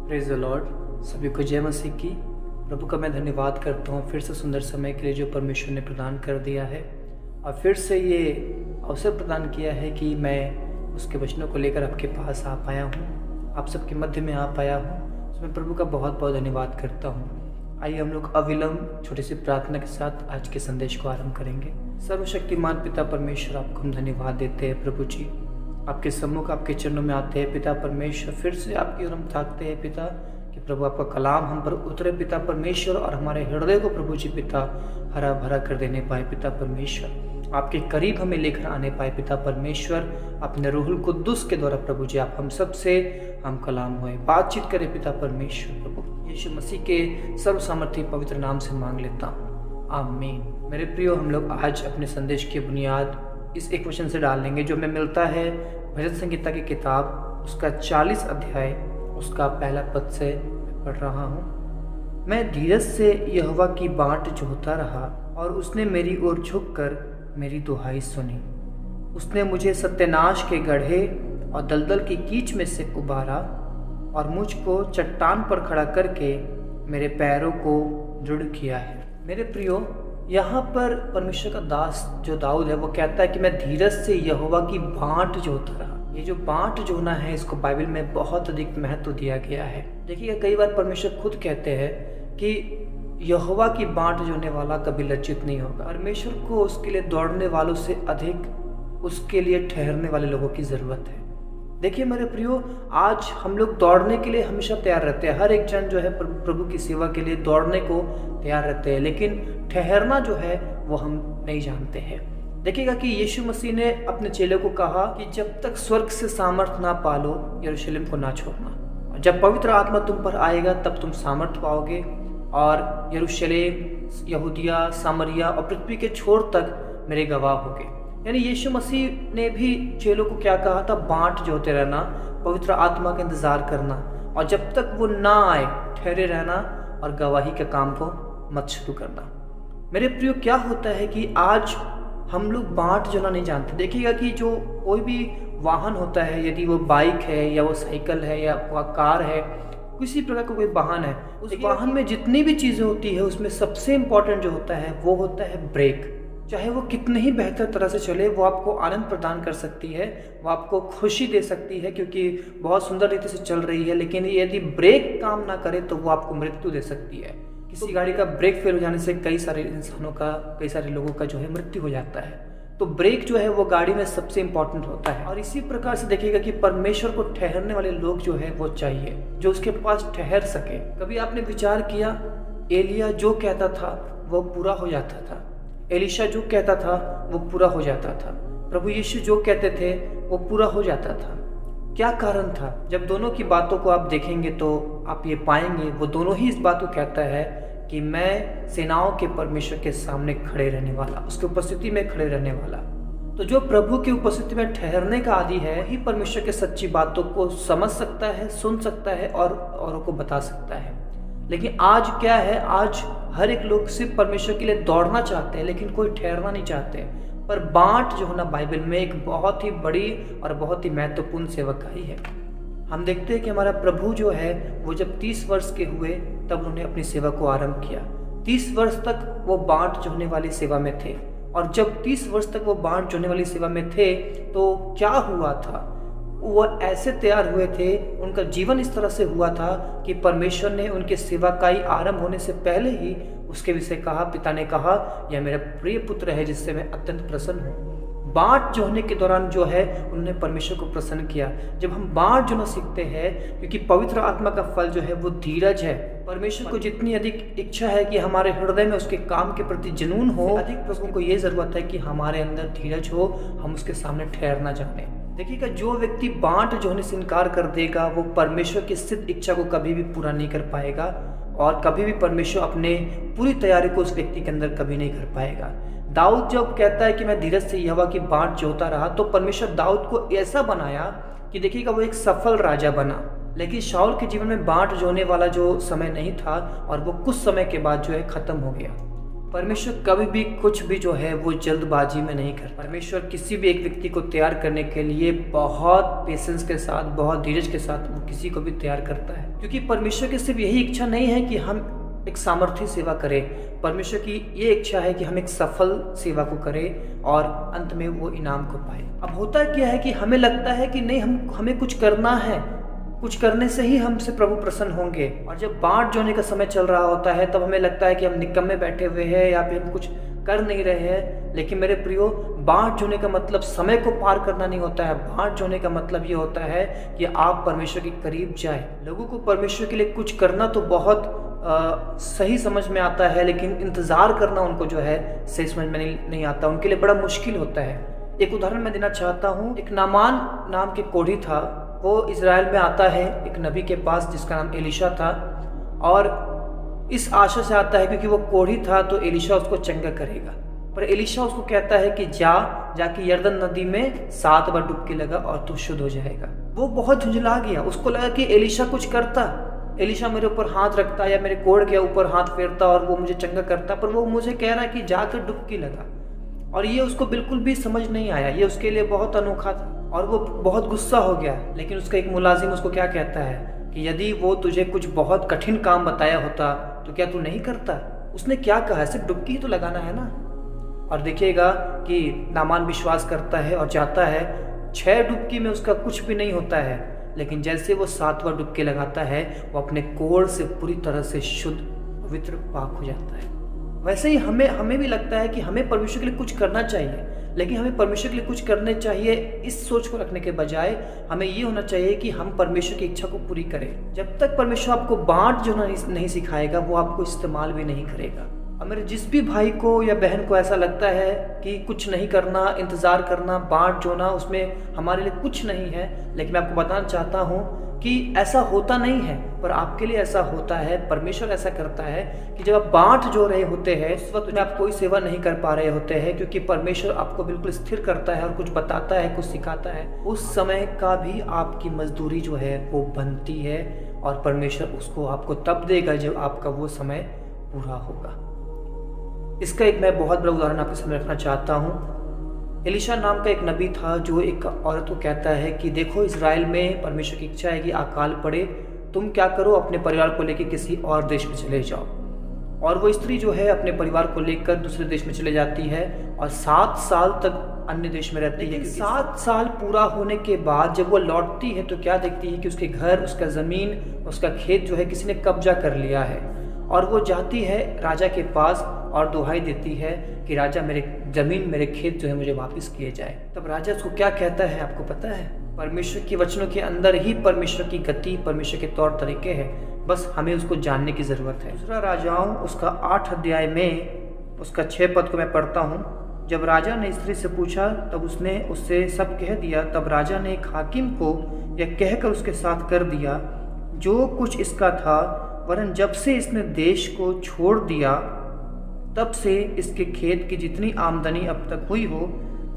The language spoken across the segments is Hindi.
Praise the Lord. सभी को जय मसीह की। प्रभु का मैं धन्यवाद करता हूँ फिर से सुंदर समय के लिए जो परमेश्वर ने प्रदान कर दिया है और फिर से ये अवसर प्रदान किया है कि मैं उसके वचनों को लेकर आपके पास आ पाया हूँ, आप सबके मध्य में आ पाया हूँ। उसमें प्रभु का बहुत बहुत धन्यवाद करता हूँ। आइए हम लोग अविलंब छोटी सी प्रार्थना के साथ आज के संदेश को आरंभ करेंगे। सर्वशक्तिमान पिता परमेश्वर, आपको हम धन्यवाद देते हैं प्रभु जी। आपके सम्मुख आपके चरणों में आते हैं पिता परमेश्वर। फिर से आपकी ओर हम ताकते हैं पिता कि प्रभु आपका कलाम हम पर उतरे पिता परमेश्वर और हमारे हृदय को प्रभु जी पिता हरा भरा कर देने पाए पिता परमेश्वर। आपके करीब हमें लेकर आने पाए पिता परमेश्वर। अपने रूहुल कुद्दुस के द्वारा प्रभु जी आप हम सब से हम कलाम हुए बातचीत करें पिता परमेश्वर। प्रभु यीशु मसीह के सर्व सामर्थ्य पवित्र नाम से मांग लेता हूँ, आमीन। मेरे प्रियो, हम लोग आज अपने संदेश की बुनियाद इस एक वचन से डाल लेंगे जो हमें मिलता है भजन संगीता की किताब उसका 40 अध्याय उसका पहला पद से पढ़ रहा हूँ। मैं धीरज से यहोवा की बाट जोहता रहा और उसने मेरी ओर झुककर मेरी दुहाई सुनी। उसने मुझे सत्यानाश के गड्ढे और दलदल की कीच में से उबारा और मुझको चट्टान पर खड़ा करके मेरे पैरों को दृढ़ किया है। मेरे प्रियो, यहाँ पर परमेश्वर का दास जो दाऊद है वो कहता है कि मैं धीरज से यहोवा की बाट जोहता रहा। ये जो बाट जोना है इसको बाइबल में बहुत अधिक महत्व दिया गया है। देखिए, कई बार परमेश्वर खुद कहते हैं कि यहोवा की बाट जोने वाला कभी लज्जित नहीं होगा। परमेश्वर को उसके लिए दौड़ने वालों से अधिक उसके लिए ठहरने वाले लोगों की जरूरत है। देखिए मेरे प्रियो, आज हम लोग दौड़ने के लिए हमेशा तैयार रहते हैं। हर एक जन जो है प्रभु की सेवा के लिए दौड़ने को तैयार रहते हैं, लेकिन ठहरना जो है वो हम नहीं जानते हैं। देखिएगा कि यीशु मसीह ने अपने चेलों को कहा कि जब तक स्वर्ग से सामर्थ ना पालो यरूशलेम को ना छोड़ना, और जब पवित्र आत्मा तुम पर आएगा तब तुम सामर्थ पाओगे और यरूशलेम, यहूदिया, सामरिया और पृथ्वी के छोर तक मेरे गवाह होगे। यानी यीशु मसीह ने भी चेलों को क्या कहा था? बाट जोते रहना, पवित्र आत्मा का इंतजार करना, और जब तक वो ना आए ठहरे रहना और गवाही के काम को मत शुरू करना। मेरे प्रियो, क्या होता है कि आज हम लोग बाट जोना नहीं जानते। देखिएगा कि जो कोई भी वाहन होता है, यदि वो बाइक है या वो साइकिल है या वो कार है, किसी प्रकार का कोई वाहन है, उस वाहन में जितनी भी चीज़ें होती है उसमें सबसे इम्पोर्टेंट जो होता है वो होता है ब्रेक। चाहे वो कितने ही बेहतर तरह से चले, वो आपको आनंद प्रदान कर सकती है, वो आपको खुशी दे सकती है क्योंकि बहुत सुंदर रीति से चल रही है, लेकिन यदि ब्रेक काम ना करे तो वो आपको मृत्यु दे सकती है। किसी गाड़ी का ब्रेक फेल हो जाने से कई सारे इंसानों का, कई सारे लोगों का जो है मृत्यु हो जाता है। तो ब्रेक जो है वो गाड़ी में सबसे इम्पोर्टेंट होता है। और इसी प्रकार से देखिएगा कि परमेश्वर को ठहरने वाले लोग जो है वो चाहिए, जो उसके पास ठहर सके। कभी आपने विचार किया, एलिया जो कहता था वो पूरा हो जाता था, एलिशा जो कहता था वो पूरा हो जाता था, प्रभु यीशु जो कहते थे वो पूरा हो जाता था। क्या कारण था? जब दोनों की बातों को आप देखेंगे तो आप ये पाएंगे वो दोनों ही इस बात को कहता है कि मैं सेनाओं के परमेश्वर के सामने खड़े रहने वाला, उसकी उपस्थिति में खड़े रहने वाला। तो जो प्रभु की उपस्थिति में ठहरने का आदी है वही परमेश्वर के सच्ची बातों को समझ सकता है, सुन सकता है और औरों को बता सकता है। लेकिन आज क्या है, आज हर एक लोग सिर्फ परमेश्वर के लिए दौड़ना चाहते हैं लेकिन कोई ठहरना नहीं चाहते। पर बाट जो होना बाइबल में एक बहुत ही बड़ी और बहुत ही महत्वपूर्ण सेवकाई है। हम देखते हैं कि हमारा प्रभु जो है वो जब 30 वर्ष के हुए तब उन्होंने अपनी सेवा को आरंभ किया। 30 वर्ष तक वो बाट जोहने वाली सेवा में थे, और जब 30 वर्ष तक वो बाट जोहने वाली सेवा में थे तो क्या हुआ था? वो ऐसे तैयार हुए थे, उनका जीवन इस तरह से हुआ था कि परमेश्वर ने उनके सेवाकाई आरंभ होने से पहले ही उसके विषय कहा। पिता ने कहा, यह मेरा प्रिय पुत्र है जिससे मैं अत्यंत प्रसन्न हूँ। बाट जोहने के दौरान जो है उन्होंने परमेश्वर को प्रसन्न किया। जब हम बाट जोना सीखते हैं, क्योंकि पवित्र आत्मा का फल जो है वो धीरज है। परमेश्वर को जितनी अधिक इच्छा है कि हमारे हृदय में उसके काम के प्रति जुनून हो, अधिक प्रभु को ये जरूरत है कि हमारे अंदर धीरज हो, हम उसके सामने ठहरना जाने। देखिएगा, जो व्यक्ति बाट जोहने से इनकार कर देगा वो परमेश्वर की सिद्ध इच्छा को कभी भी पूरा नहीं कर पाएगा, और कभी भी परमेश्वर अपने पूरी तैयारी को उस व्यक्ति के अंदर कभी नहीं कर पाएगा। दाऊद जब कहता है कि मैं धीरज से यहोवा की बाट जोहता रहा, तो परमेश्वर दाऊद को ऐसा बनाया कि देखिएगा वो एक सफल राजा बना। लेकिन शाऊल के जीवन में बाट जोहने वाला जो समय नहीं था और वो कुछ समय के बाद जो है खत्म हो गया। परमेश्वर कभी भी कुछ भी जो है वो जल्दबाजी में नहीं करता। परमेश्वर किसी भी एक व्यक्ति को तैयार करने के लिए बहुत पेशेंस के साथ, बहुत धीरज के साथ वो किसी को भी तैयार करता है, क्योंकि परमेश्वर की सिर्फ यही इच्छा नहीं है कि हम एक सामर्थ्य सेवा करें। परमेश्वर की ये इच्छा है कि हम एक सफल सेवा को करें और अंत में वो इनाम को पाए। अब होता क्या है कि हमें लगता है कि नहीं, हमें कुछ करना है, कुछ करने से ही हमसे प्रभु प्रसन्न होंगे। और जब बांट जोने का समय चल रहा होता है तब हमें लगता है कि हम निकम्मे बैठे हुए हैं या फिर हम कुछ कर नहीं रहे हैं। लेकिन मेरे प्रियो, बांट जोने का मतलब समय को पार करना नहीं होता है। बांट जोने का मतलब ये होता है कि आप परमेश्वर के करीब जाए। लोगों को परमेश्वर के लिए कुछ करना तो बहुत सही समझ में आता है, लेकिन इंतज़ार करना उनको जो है सही समझ में नहीं आता, उनके लिए बड़ा मुश्किल होता है। एक उदाहरण मैं देना चाहता हूँ। एक नामान नाम के कोढ़ी था, वो इज़राइल में आता है एक नबी के पास जिसका नाम एलिशा था, और इस आशा से आता है क्योंकि वो कोढ़ी था तो एलिशा उसको चंगा करेगा। पर एलिशा उसको कहता है कि जाके यरदन नदी में 7 बार डुबकी लगा और तू शुद्ध हो जाएगा। वो बहुत झुंझला गया, उसको लगा कि एलिशा कुछ करता, एलिशा मेरे ऊपर हाथ रखता या मेरे कोढ़ के ऊपर हाथ फेरता और वो मुझे चंगा करता, पर वो मुझे कह रहा है कि जाकर डुबकी लगा। और ये उसको बिल्कुल भी समझ नहीं आया, ये उसके लिए बहुत अनोखा था और वो बहुत गुस्सा हो गया। लेकिन उसका एक मुलाजिम उसको क्या कहता है कि यदि वो तुझे कुछ बहुत कठिन काम बताया होता तो क्या तू नहीं करता। उसने क्या कहा, सिर्फ डुबकी ही तो लगाना है ना। और देखिएगा कि नामान विश्वास करता है और जाता है। 6 डुबकी में उसका कुछ भी नहीं होता है, लेकिन जैसे वो 7वां डुबकी लगाता है वो अपने कोढ़ से पूरी तरह से शुद्ध, पवित्र, पाक हो जाता है। वैसे ही हमें भी लगता है कि हमें परमेश्वर के लिए कुछ करना चाहिए, लेकिन हमें परमेश्वर के लिए कुछ करने चाहिए इस सोच को रखने के बजाय हमें ये होना चाहिए कि हम परमेश्वर की इच्छा को पूरी करें। जब तक परमेश्वर आपको बांट जो नहीं सिखाएगा वो आपको इस्तेमाल भी नहीं करेगा। और मेरे जिस भी भाई को या बहन को ऐसा लगता है कि कुछ नहीं करना, इंतज़ार करना, बांट जोना, उसमें हमारे लिए कुछ नहीं है, लेकिन मैं आपको बताना चाहता हूँ कि ऐसा होता नहीं है, पर आपके लिए ऐसा होता है। परमेश्वर ऐसा करता है कि जब आप बांट जो रहे होते हैं उस वक्त में आप कोई सेवा नहीं कर पा रहे होते हैं, क्योंकि परमेश्वर आपको बिल्कुल स्थिर करता है और कुछ बताता है, कुछ सिखाता है। उस समय का भी आपकी मजदूरी जो है वो बनती है और परमेश्वर उसको आपको तब देगा जब आपका वो समय पूरा होगा। इसका एक मैं बहुत बड़ा उदाहरण आपके सामने रखना चाहता हूँ। एलिशा नाम का एक नबी था जो एक औरत को कहता है कि देखो, इज़राइल में परमेश्वर की इच्छा है कि अकाल पड़े, तुम क्या करो, अपने परिवार को लेकर किसी और देश में चले जाओ। और वो स्त्री जो है अपने परिवार को लेकर दूसरे देश में चले जाती है और 7 साल तक अन्य देश में रहती है। 7 साल पूरा होने के बाद जब वो लौटती है तो क्या देखती है कि उसके घर, उसका ज़मीन, उसका खेत जो है किसी ने कब्जा कर लिया है। और वो जाती है राजा के पास और दुहाई देती है कि राजा, मेरे ज़मीन, मेरे खेत जो है मुझे वापस किए जाए। तब राजा उसको क्या कहता है आपको पता है? परमेश्वर के वचनों के अंदर ही परमेश्वर की गति, परमेश्वर के तौर तरीके हैं, बस हमें उसको जानने की ज़रूरत है। दूसरा राजाओं उसका 8 अध्याय में उसका 6 पद को मैं पढ़ता हूँ। जब राजा ने स्त्री से पूछा तब उसने उससे सब कह दिया। तब राजा ने एक हाकिम को यह कहकर उसके साथ कर दिया जो कुछ इसका था, वरन जब से इसने देश को छोड़ दिया तब से इसके खेत की जितनी आमदनी अब तक हुई हो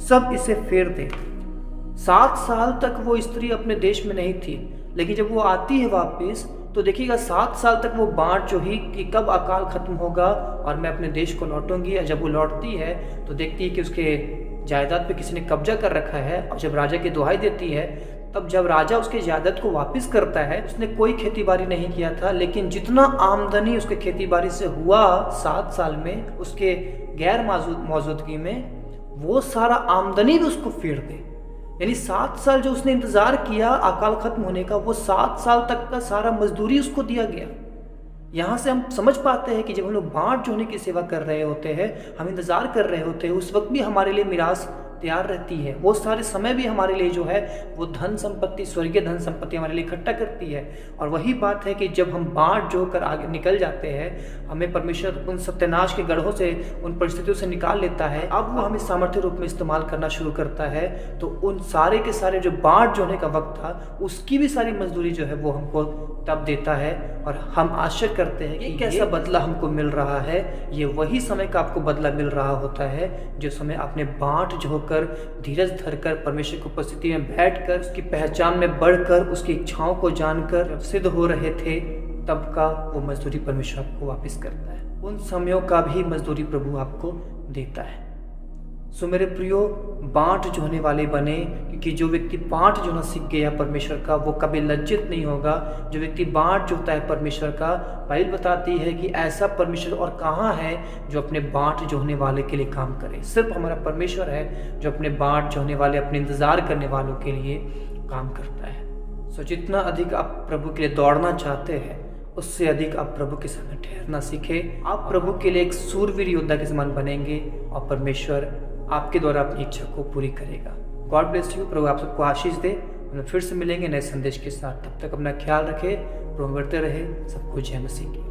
सब इसे फेर दे। 7 साल तक वो स्त्री अपने देश में नहीं थी, लेकिन जब वो आती है वापस तो देखिएगा 7 साल तक वो बांट जो ही कि कब अकाल खत्म होगा और मैं अपने देश को लौटूंगी। और जब वो लौटती है तो देखती है कि उसके जायदाद पे किसी ने कब्जा कर रखा है। और जब राजा की दुहाई देती है तब जब राजा उसके जायदाद को वापस करता है, उसने कोई खेती बाड़ी नहीं किया था, लेकिन जितना आमदनी उसके खेती बाड़ी से हुआ 7 साल में उसके गैर मौजूदगी में, वो सारा आमदनी भी उसको फेर दे। यानी 7 साल जो उसने इंतज़ार किया अकाल खत्म होने का, वो 7 साल तक का सारा मजदूरी उसको दिया गया। यहाँ से हम समझ पाते हैं कि जब हम लोग बांट जोने की सेवा कर रहे होते हैं, हम इंतज़ार कर रहे होते हैं, उस वक्त भी हमारे लिए मिरास तैयार रहती है। वो सारे समय भी हमारे लिए जो है वो धन संपत्ति, स्वर्गीय धन संपत्ति हमारे लिए इकट्ठा करती है। और वही बात है कि जब हम बांट जो कर आगे निकल जाते हैं, हमें परमेश्वर उन सत्यानाश के गढ़ों से, उन परिस्थितियों से निकाल लेता है। अब वो हमें सामर्थ्य रूप में इस्तेमाल करना शुरू करता है, तो उन सारे के सारे जो बांट जोने का वक्त था उसकी भी सारी मजदूरी जो है वो हमको तब देता है। और हम आश्चर्य करते हैं कि कैसा बदला हमको मिल रहा है। ये वही समय का आपको बदला मिल रहा होता है जो समय आपने बांट जो कर, धीरज धरकर, परमेश्वर की उपस्थिति में बैठकर, उसकी पहचान में बढ़कर, उसकी इच्छाओं को जानकर सिद्ध हो रहे थे, तब का वो मजदूरी परमेश्वर आपको वापस करता है। उन समयों का भी मजदूरी प्रभु आपको देता है। सो मेरे प्रियो, बाँट जोहने वाले बने, क्योंकि जो व्यक्ति बाँट जोहना सीख गया परमेश्वर का, वो कभी लज्जित नहीं होगा। जो व्यक्ति बाँट जोहता है परमेश्वर का, बाइबल बताती है कि ऐसा परमेश्वर और कहाँ है जो अपने बाँट जोहने वाले के लिए काम करे। सिर्फ हमारा परमेश्वर है जो अपने बाँट जोहने वाले, अपने इंतज़ार करने वालों के लिए काम करता है। सो जितना अधिक आप प्रभु के लिए दौड़ना चाहते हैं, उससे अधिक आप प्रभु के सामने ठहरना सीखें। आप प्रभु के लिए एक सूरवीर योद्धा के समान बनेंगे और परमेश्वर आपके द्वारा अपनी इच्छा को पूरी करेगा। God bless you. प्रभु आप सबको आशीष दे। हम फिर से मिलेंगे नए संदेश के साथ। तब तक अपना ख्याल रखें, प्रभु बढ़ते रहे। सबको जय मसीह की।